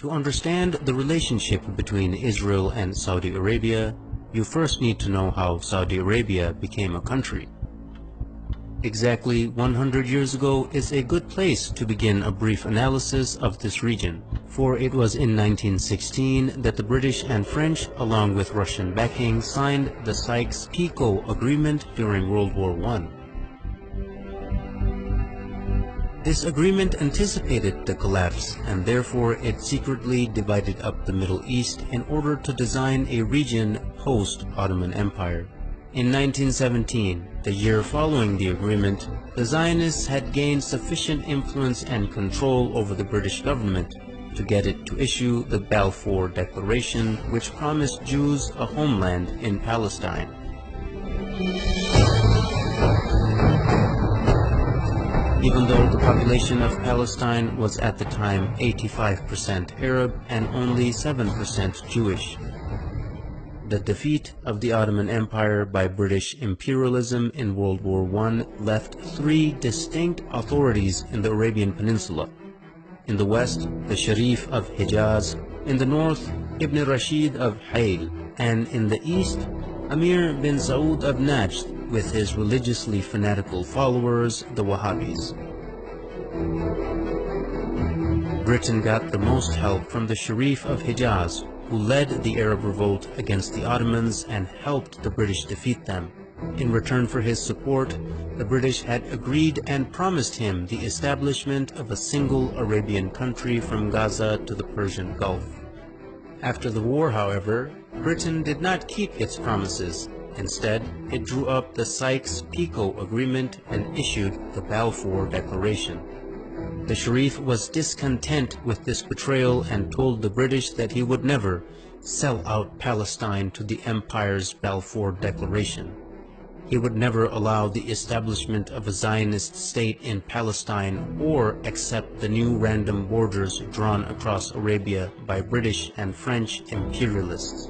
To understand the relationship between Israel and Saudi Arabia, you first need to know how Saudi Arabia became a country. Exactly 100 years ago is a good place to begin a brief analysis of this region, for it was in 1916 that the British and French, along with Russian backing, signed the Sykes-Picot Agreement during World War I. This agreement anticipated the collapse, and therefore it secretly divided up the Middle East in order to design a region post-Ottoman Empire. In 1917, the year following the agreement, the Zionists had gained sufficient influence and control over the British government to get it to issue the Balfour Declaration, which promised Jews a homeland in Palestine. Even though the population of Palestine was at the time 85% Arab and only 7% Jewish. The defeat of the Ottoman Empire by British imperialism in World War I left three distinct authorities in the Arabian Peninsula. In the west, the Sharif of Hijaz; in the north, Ibn Rashid of Hayl; and in the east, Amir bin Saud of Najd, with his religiously fanatical followers, the Wahhabis. Britain got the most help from the Sharif of Hijaz, who led the Arab revolt against the Ottomans and helped the British defeat them. In return for his support, the British had agreed and promised him the establishment of a single Arabian country from Gaza to the Persian Gulf. After the war, however, Britain did not keep its promises. Instead, it drew up the Sykes-Picot Agreement and issued the Balfour Declaration. The Sharif was discontent with this betrayal and told the British that he would never sell out Palestine to the Empire's Balfour Declaration. He would never allow the establishment of a Zionist state in Palestine or accept the new random borders drawn across Arabia by British and French imperialists.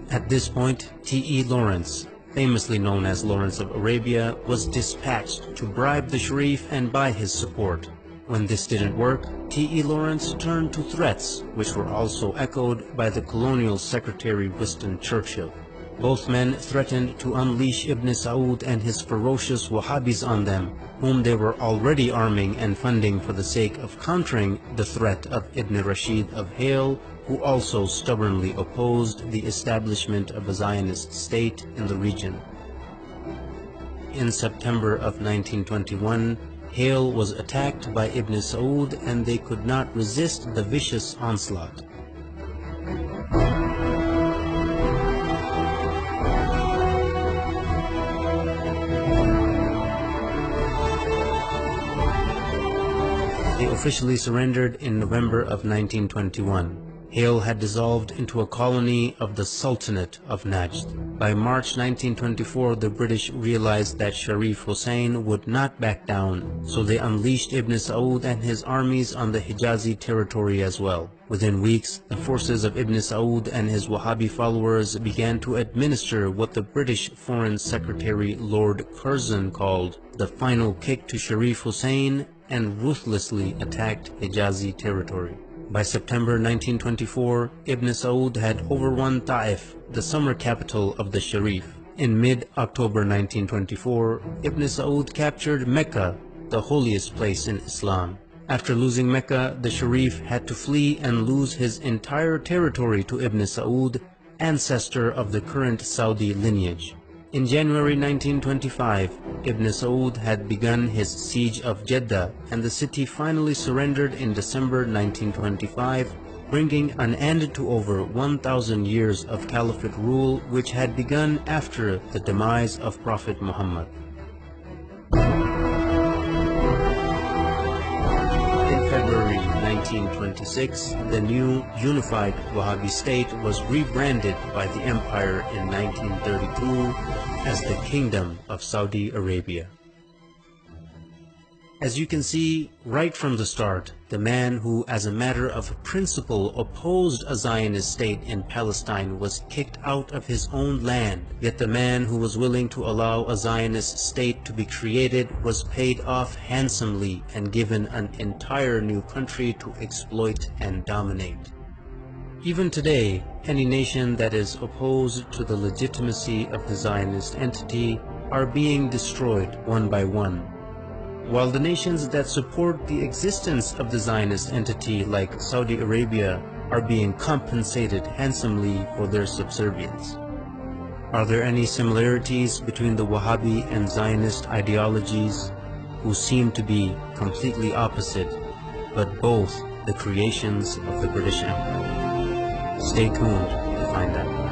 At this point, T.E. Lawrence, famously known as Lawrence of Arabia, was dispatched to bribe the Sharif and buy his support. When this didn't work, T.E. Lawrence turned to threats, which were also echoed by the colonial secretary Winston Churchill. Both men threatened to unleash Ibn Saud and his ferocious Wahhabis on them, whom they were already arming and funding for the sake of countering the threat of Ibn Rashid of Hayl, who also stubbornly opposed the establishment of a Zionist state in the region. In September of 1921, Hayl was attacked by Ibn Saud and they could not resist the vicious onslaught. They officially surrendered in November of 1921. Hayl had dissolved into a colony of the Sultanate of Najd. By March 1924, the British realized that Sharif Hussein would not back down, so they unleashed Ibn Saud and his armies on the Hijazi territory as well. Within weeks, the forces of Ibn Saud and his Wahhabi followers began to administer what the British Foreign Secretary Lord Curzon called the final kick to Sharif Hussein and ruthlessly attacked Hijazi territory. By September 1924, Ibn Saud had overrun Ta'if, the summer capital of the Sharif. In mid-October 1924, Ibn Saud captured Mecca, the holiest place in Islam. After losing Mecca, the Sharif had to flee and lose his entire territory to Ibn Saud, ancestor of the current Saudi lineage. In January 1925, Ibn Saud had begun his siege of Jeddah, and the city finally surrendered in December 1925, bringing an end to over 1,000 years of caliphate rule which had begun after the demise of Prophet Muhammad. In February 1926, the new unified Wahhabi state was rebranded by the empire in 1932 as the Kingdom of Saudi Arabia. As you can see, right from the start, the man who, as a matter of principle, opposed a Zionist state in Palestine was kicked out of his own land, yet the man who was willing to allow a Zionist state to be created was paid off handsomely and given an entire new country to exploit and dominate. Even today, any nation that is opposed to the legitimacy of the Zionist entity are being destroyed one by one, while the nations that support the existence of the Zionist entity, like Saudi Arabia, are being compensated handsomely for their subservience. Are there any similarities between the Wahhabi and Zionist ideologies, who seem to be completely opposite, but both the creations of the British Empire? Stay tuned to find out.